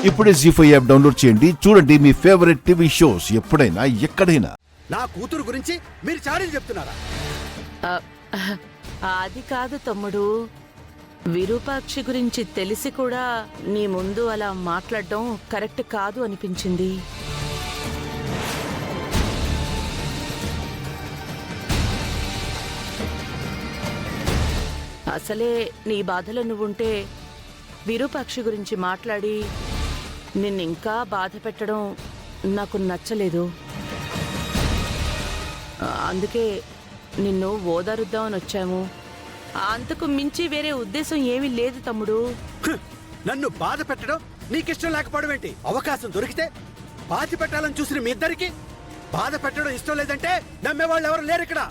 ఇప్పుడే జీ5 app download చేయండి. చూడండి మీ ఫేవరెట్ టీవీ షోస్ ఎప్పుడైనా ఎక్కడైనా. నా కూతురు గురించి మీరు చాడీలు చెప్తున్నారా? అది కాదు తమ్ముడు, విరూపాక్షి గురించి తెలిసి కూడా నీ ముందు అలా మాట్లాడడం కరెక్ట్ కాదు అనిపించింది. అసలే నీ బాధలో నువ్వుంటే విరూపాక్షి గురించి మాట్లాడి నిన్నింకా బాధ పెట్టడం నాకు నచ్చలేదు. అందుకే నిన్ను ఓదారుద్దామని వచ్చాము. అంతకు మించి వేరే ఉద్దేశం ఏమీ లేదు తమ్ముడు. నన్ను బాధ పెట్టడం నీకిష్టం లేకపోవడం ఏంటి? అవకాశం దొరికితే బాధ పెట్టాలని చూసిన మీ ఇద్దరికి బాధ పెట్టడం ఇష్టం లేదంటే నమ్మేవాళ్ళు ఎవరు లేరు ఇక్కడ.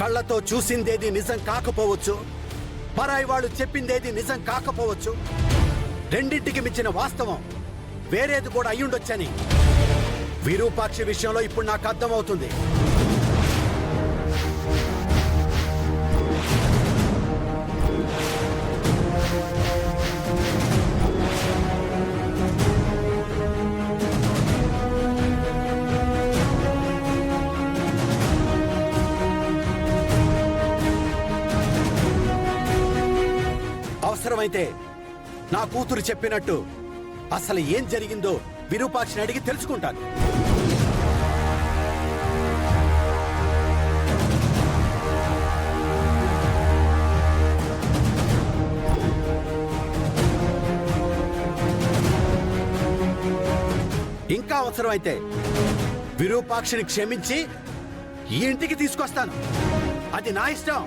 కళ్ళతో చూసిందేది నిజం కాకపోవచ్చు, పరాయి వాళ్ళు చెప్పిందేది నిజం కాకపోవచ్చు. రెండింటికి మించిన వాస్తవం వేరేది కూడా అయ్యుండొచ్చని విరూపాక్షి విషయంలో ఇప్పుడు నాకు అర్థమవుతుంది. అవసరమైతే నా కూతురు చెప్పినట్టు అసలు ఏం జరిగిందో విరూపాక్షిని అడిగి తెలుసుకుంటాను. ఇంకా అవసరమైతే విరూపాక్షిని క్షమించి ఈ ఇంటికి తీసుకొస్తాను. అది నా ఇష్టం.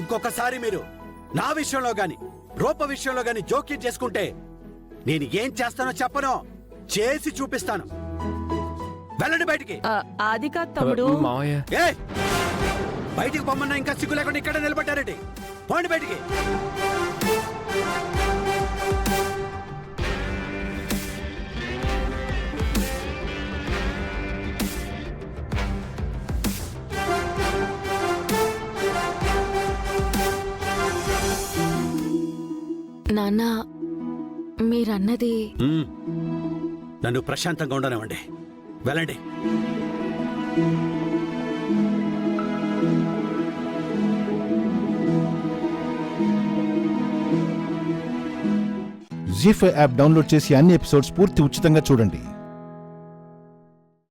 ఇంకొకసారి మీరు నా విషయంలో గాని రూప విషయంలో గాని జోక్యం చేసుకుంటే నేను ఏం చేస్తానో చెప్పను, చేసి చూపిస్తాను. వెళ్ళండి బయటికి. అది కాదు తమ్ముడు. బయటికి పొమ్మన్నా ఇంకా సిగ్గు లేకుండా ఇక్కడ నిలబడ్డారండి. పోండి బయటికి. నాన్న, మీరన్నది నన్ను ప్రశాంతంగా ఉండనివ్వండి. వెళ్ళండి. జీ5 యాప్ డౌన్లోడ్ చేసి అన్ని ఎపిసోడ్స్ పూర్తి ఉచితంగా చూడండి.